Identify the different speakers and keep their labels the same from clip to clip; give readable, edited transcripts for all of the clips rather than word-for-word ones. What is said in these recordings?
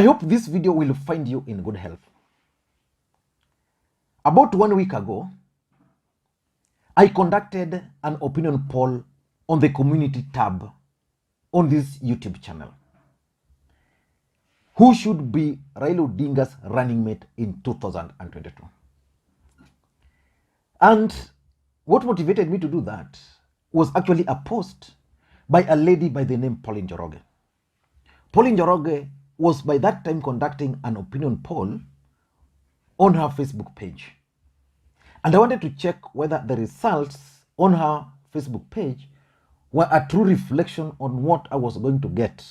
Speaker 1: I hope this video will find you in good health. About 1 week ago, I conducted an opinion poll on the community tab on this YouTube channel. Who should be Raila Odinga's running mate in 2022? And what motivated me to do that was actually a post by a lady by the name Pauline Njoroge. Pauline Njoroge was by that time conducting an opinion poll on her Facebook page. And I wanted to check whether the results on her Facebook page were a true reflection on what I was going to get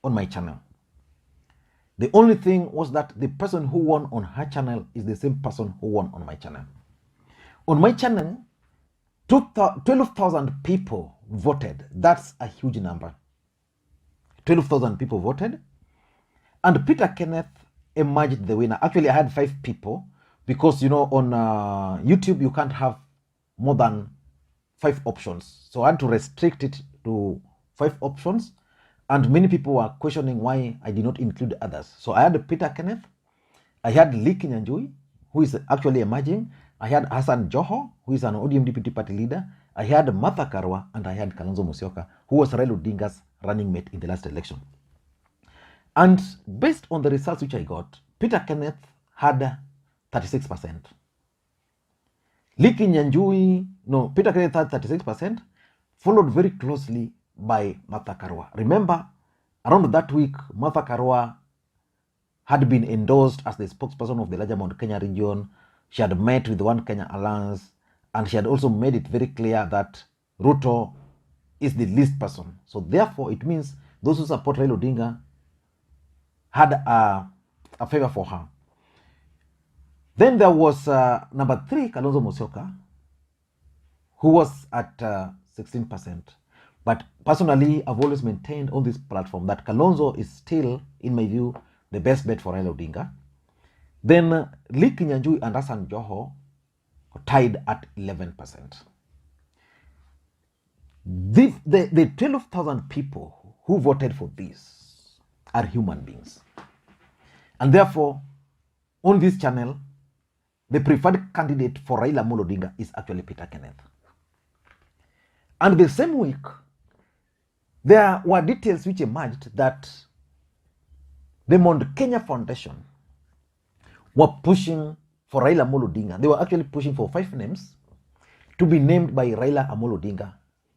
Speaker 1: on my channel. The only thing was that the person who won on her channel is the same person who won on my channel. On my channel, 12,000 people voted. That's a huge number. 12,000 people voted. And Peter Kenneth emerged the winner. Actually, I had 5 people because, you know, on YouTube, you can't have more than 5 options. So I had to restrict it to 5 options. And many people were questioning why I did not include others. So I had Peter Kenneth. I had Lee Kinyanjui, who is actually emerging. I had Hassan Joho, who is an ODM deputy party leader. I had Martha Karua, and I had Kalonzo Musyoka, who was Raila Odinga's running mate in the last election. And based on the results which I got, Peter Kenneth had 36%. Peter Kenneth had 36%, followed very closely by Martha Karua. Remember, around that week, Martha Karua had been endorsed as the spokesperson of the larger Mount Kenya region. She had met with the One Kenya Alliance, and she had also made it very clear that Ruto is the least person. So therefore, it means those who support Raila Odinga had a favor for her. Then there was number 3, Kalonzo Musyoka, who was at 16%. But personally, I've always maintained on this platform that Kalonzo is still, in my view, the best bet for Raila Odinga. Then Lee Kinyanjui and Hassan Joho tied at 11%. The 12,000 people who voted for this are human beings. And therefore, on this channel, the preferred candidate for Raila Odinga is actually Peter Kenneth. And the same week, there were details which emerged that the Mount Kenya Foundation were pushing for Raila Odinga. They were actually pushing for 5 names to be named by Raila Odinga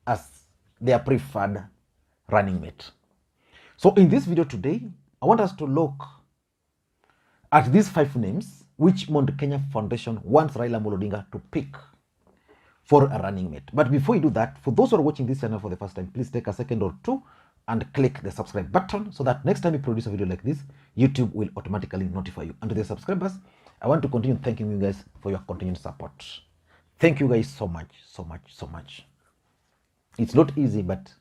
Speaker 1: as their preferred running mate. So in this video today, I want us to look at these 5 names which Mount Kenya Foundation wants Raila Odinga to pick for a running mate. But before you do that, for those who are watching this channel for the first time, please take a second or 2 and click the subscribe button so that next time you produce a video like this, YouTube will automatically notify you. And to the subscribers, I want to continue thanking you guys for your continued support. Thank you guys so much, so much, so much. It's not easy, but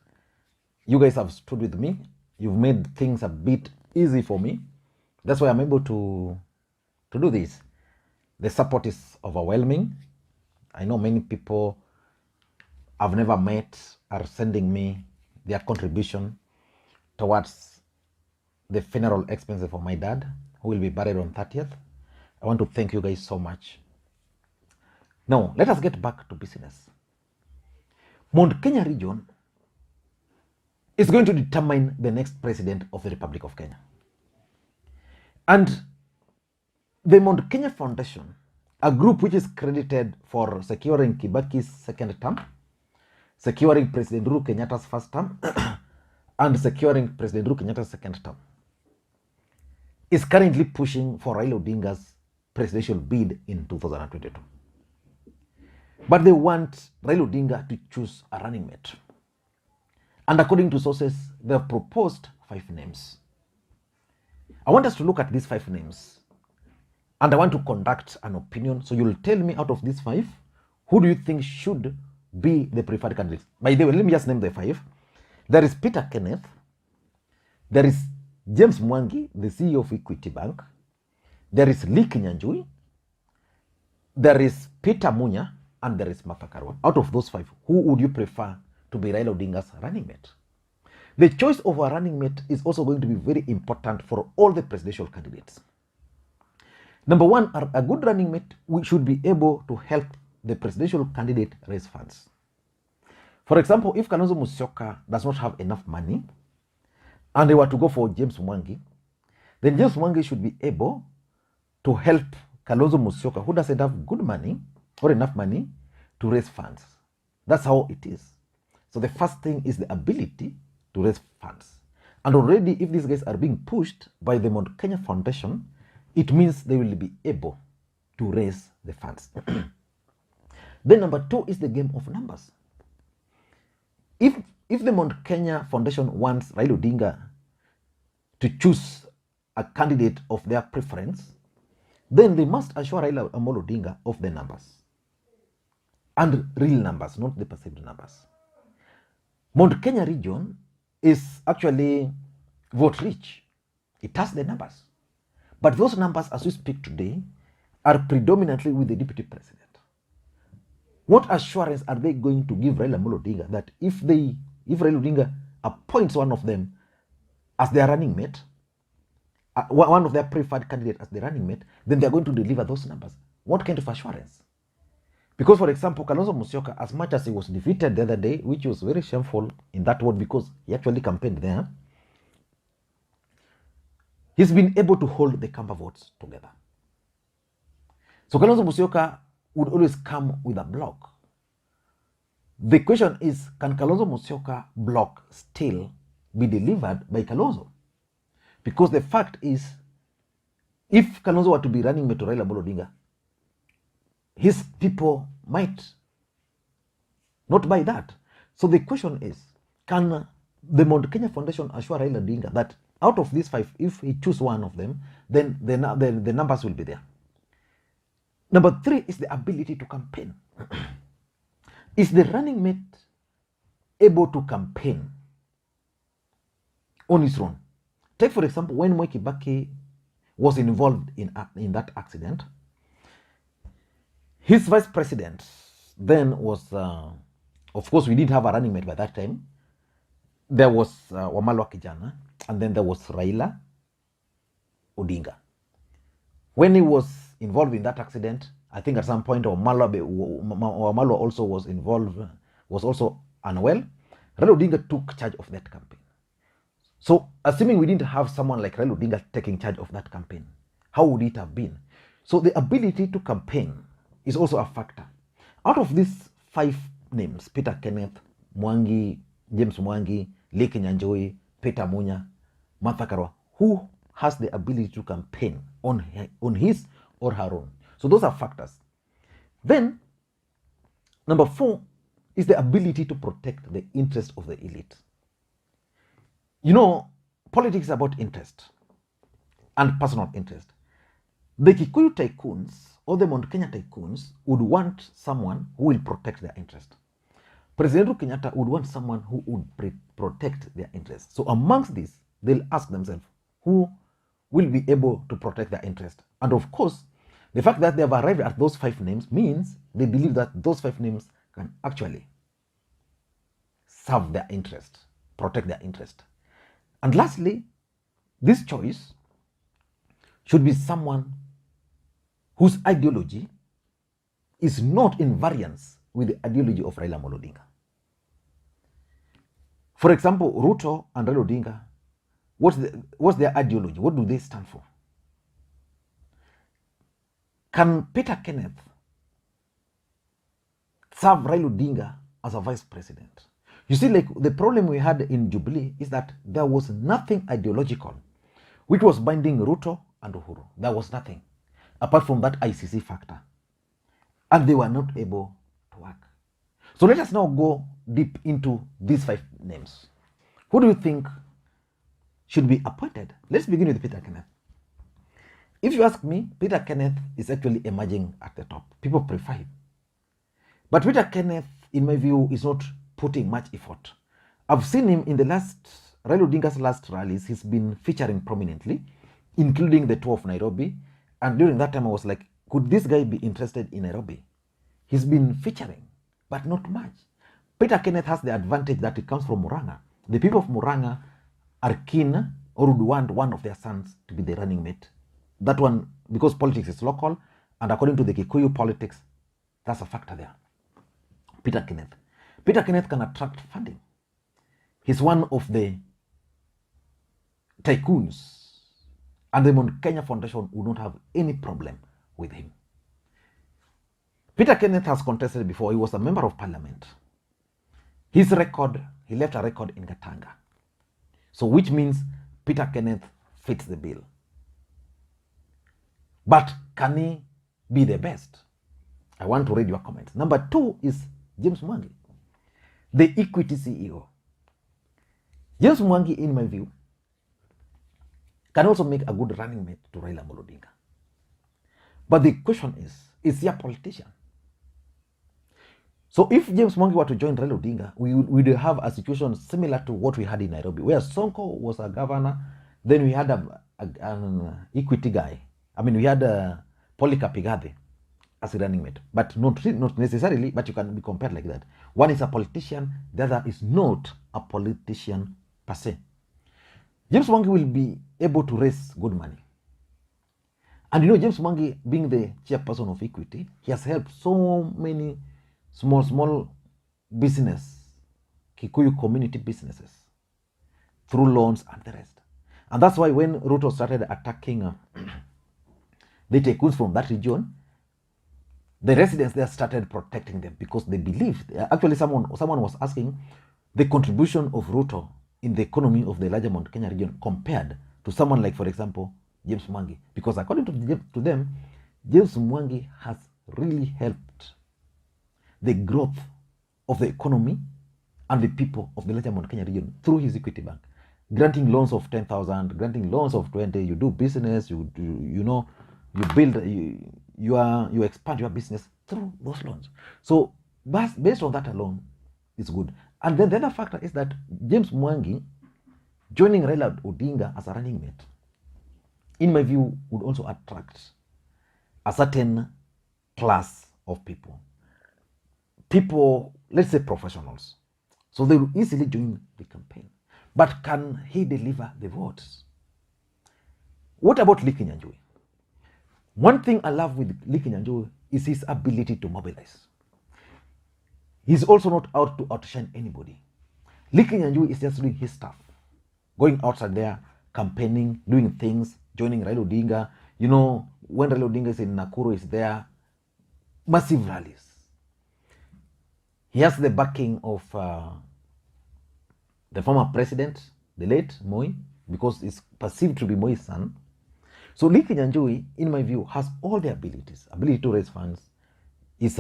Speaker 1: you guys have stood with me. You've made things a bit easy for me. That's why I'm able to do this. The support is overwhelming. I know many people I've never met are sending me their contribution towards the funeral expenses for my dad, who will be buried on 30th. I want to thank you guys so much. Now, let us get back to business. Mount Kenya region is going to determine the next president of the Republic of Kenya. And the Mount Kenya Foundation, a group which is credited for securing Kibaki's 2nd term, securing President Uhuru Kenyatta's 1st term, and securing President Uhuru Kenyatta's 2nd term, is currently pushing for Raila Odinga's presidential bid in 2022. But they want Raila Odinga to choose a running mate. And according to sources, they have proposed 5 names. I want us to look at these 5 names. And I want to conduct an opinion. So you'll tell me out of these 5, who do you think should be the preferred candidate? By the way, let me just name the 5. There is Peter Kenneth. There is James Mwangi, the CEO of Equity Bank. There is Lee Kinyanjui. There is Peter Munya. And there is Martha Karua. Out of those 5, who would you prefer to be Raila Odinga's running mate? The choice of a running mate is also going to be very important for all the presidential candidates. Number one, a good running mate should be able to help the presidential candidate raise funds. For example, if Kalonzo Musyoka does not have enough money and they were to go for James Mwangi, then James Mwangi should be able to help Kalonzo Musyoka, who doesn't have good money or enough money, to raise funds. That's how it is. So the first thing is the ability to raise funds. And already, if these guys are being pushed by the Mount Kenya Foundation, it means they will be able to raise the funds. Then number two is the game of numbers. If the Mount Kenya Foundation wants Raila Odinga to choose a candidate of their preference, then they must assure Raila Odinga of the numbers. And real numbers, not the perceived numbers. Mount Kenya region is actually vote rich. It has the numbers. But those numbers, as we speak today, are predominantly with the deputy president. What assurance are they going to give Raila Odinga that if Raila Odinga appoints one of them as their running mate, one of their preferred candidates as the running mate, then they're going to deliver those numbers? What kind of assurance? Because, for example, Kalonzo Musyoka, as much as he was defeated the other day, which was very shameful in that word because he actually campaigned there, he's been able to hold the Kamba votes together. So Kalonzo Musyoka would always come with a block. The question is, can Kalonzo Musyoka block still be delivered by Kalonzo? Because the fact is, if Kalonzo were to be running mate to Raila Odinga, his people might not buy that. So the question is, can the Mount Kenya Foundation assure Raila Odinga that out of these five, if he chooses one of them, then the numbers will be there? Number three is the ability to campaign. Is the running mate able to campaign on his own? Take, for example, when Mwai Kibaki was involved in that accident, his vice president then was, of course, we didn't have a running mate by that time. There was Wamalwa Kijana, and then there was Raila Odinga. When he was involved in that accident, I think at some point Wamalwa also was involved, was also unwell. Raila Odinga took charge of that campaign. So, assuming we didn't have someone like Raila Odinga taking charge of that campaign, how would it have been? So, the ability to campaign is also a factor. Out of these five names, Peter Kenneth, Mwangi, James Mwangi, Leke Nyanjoi, Peter Munya, Martha Karua, who has the ability to campaign on his or her own? So those are factors. Then, number four is the ability to protect the interest of the elite. You know, politics is about interest and personal interest. The Kikuyu tycoons or the Mount Kenya tycoons would want someone who will protect their interest. President Uhuru Kenyatta would want someone who would protect their interest. So amongst these, they'll ask themselves, who will be able to protect their interest? And of course, the fact that they have arrived at those five names means they believe that those five names can actually serve their interest, protect their interest. And lastly, this choice should be someone whose ideology is not in variance with the ideology of Raila Odinga. For example, Ruto and Raila Odinga, what's their ideology? What do they stand for? Can Peter Kenneth serve Raila Odinga as a vice president? You see, like the problem we had in Jubilee is that there was nothing ideological which was binding Ruto and Uhuru. There was nothing apart from that ICC factor. And they were not able to work. So let us now go deep into these five names. Who do you think should be appointed? Let's begin with Peter Kenneth. If you ask me, Peter Kenneth is actually emerging at the top. People prefer him. But Peter Kenneth, in my view, is not putting much effort. I've seen him in the Raila Odinga's last rallies. He's been featuring prominently, including the tour of Nairobi. And during that time, I was like, could this guy be interested in Nairobi? He's been featuring, but not much. Peter Kenneth has the advantage that it comes from Murang'a. The people of Muranga are keen or would want one of their sons to be the running mate. That one, because politics is local, and according to the Kikuyu politics, that's a factor there. Peter Kenneth. Peter Kenneth can attract funding. He's one of the tycoons, and the Mount Kenya Foundation would not have any problem with him. Peter Kenneth has contested before. He was a member of parliament. His record, he left a record in Gatanga. So which means Peter Kenneth fits the bill. But can he be the best? I want to read your comments. Number 2 is James Mwangi, the Equity CEO. James Mwangi, in my view, can also make a good running mate to Raila Odinga. But the question is he a politician? So if James Mwangi were to join Raila Odinga, we would have a situation similar to what we had in Nairobi, where Sonko was a governor, then we had an equity guy. I mean, we had Polycarp Igathe as a running mate, but not necessarily, but you can be compared like that. One is a politician, the other is not a politician per se. James Mwangi will be able to raise good money. And you know, James Mwangi, being the chairperson of Equity, he has helped so many small business, Kikuyu community businesses, through loans and the rest. And that's why when Ruto started attacking the tycoons from that region, the residents there started protecting them because they believed. Actually, someone was asking the contribution of Ruto in the economy of the larger Mount Kenya region compared to someone like, for example, James Mwangi. Because according to them, James Mwangi has really helped the growth of the economy and the people of the larger Mount Kenya region through his Equity Bank, granting loans of 10,000, granting loans of 20. You do business, you build, you expand your business through those loans. So based on that alone, it's good. And then the other factor is that James Mwangi joining Raila Odinga as a running mate, in my view, would also attract a certain class of people. People, let's say professionals. So they will easily join the campaign. But can he deliver the votes? What about Lee Kinyanjui? One thing I love with Lee Kinyanjui is his ability to mobilize. He's also not out to outshine anybody. Lee Kinyanjui is just doing his stuff, going outside there, campaigning, doing things, joining Raila Odinga. You know, when Raila Odinga is in Nakuru, is there, massive rallies. He has the backing of the former president, the late Mwai, because it's perceived to be Moi's son. So Lee Kinyanjui, in my view, has all the ability to raise funds. The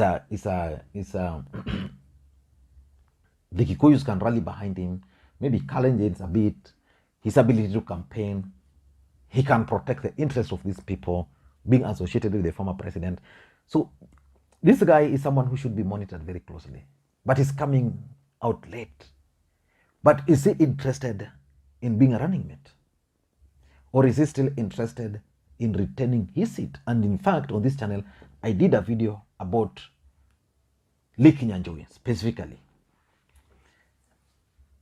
Speaker 1: Kikuyus can rally behind him, maybe challenge a bit, his ability to campaign. He can protect the interests of these people, being associated with the former president. So this guy is someone who should be monitored very closely, but he's coming out late. But is he interested in being a running mate? Or is he still interested in retaining his seat? And in fact, on this channel, I did a video about Lee Kinyanjui specifically.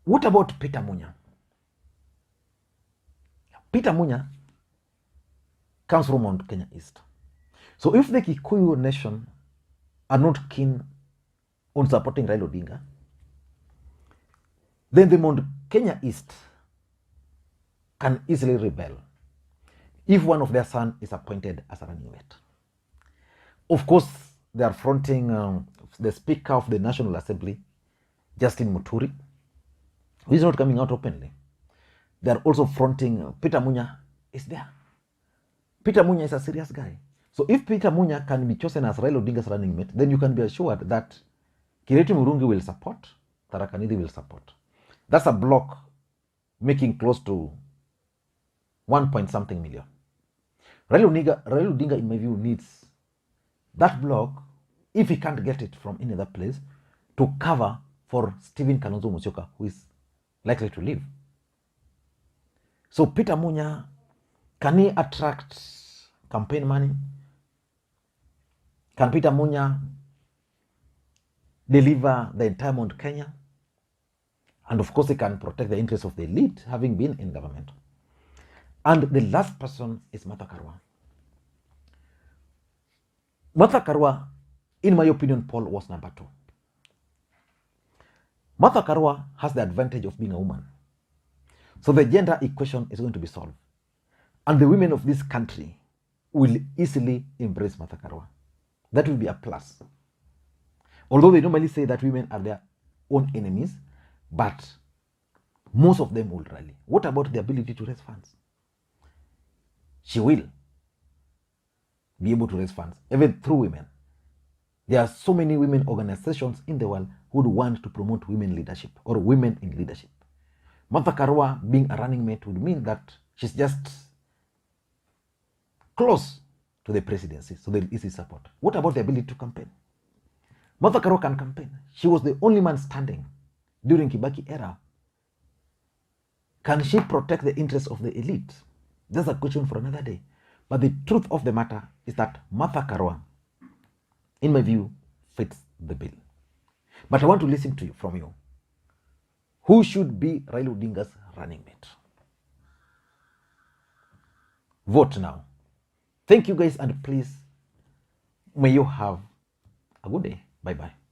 Speaker 1: What about Peter Munya? Peter Munya comes from Mount Kenya East. So if the Kikuyu nation are not keen on supporting Raila Odinga, then the Mount Kenya East can easily rebel if one of their sons is appointed as a running mate. Of course, they are fronting the Speaker of the National Assembly, Justin Muturi, who is not coming out openly. They are also fronting Peter Munya is there. Peter Munya is a serious guy. So if Peter Munya can be chosen as Raila Odinga's running mate, then you can be assured that Kireti Murungi will support, Tharaka Nithi will support. That's a block making close to 1-point-something million. Raila Odinga, in my view, needs that block, if he can't get it from any other place, to cover for Stephen Kalonzo Musyoka, who is likely to leave. So Peter Munya, can he attract campaign money? Can Peter Munya deliver the entire Mount Kenya? And of course, they can protect the interests of the elite, having been in government. And the last person is Martha Karua. Martha Karua, in my opinion, Paul, was number 2. Martha Karua has the advantage of being a woman. So the gender equation is going to be solved. And the women of this country will easily embrace Martha Karua. That will be a plus. Although they normally say that women are their own enemies, but most of them will rally. What about the ability to raise funds? She will be able to raise funds, even through women. There are so many women organizations in the world who would want to promote women leadership or women in leadership. Martha Karua being a running mate would mean that she's just close to the presidency, so there is easy support. What about the ability to campaign? Martha Karua can campaign. She was the only man standing during Kibaki era. Can she protect the interests of the elite? That's a question for another day. But the truth of the matter is that Martha Karua, in my view, fits the bill. But I want to listen to you from you. Who should be Raila Odinga's running mate? Vote now. Thank you guys, and please, may you have a good day. Bye-bye.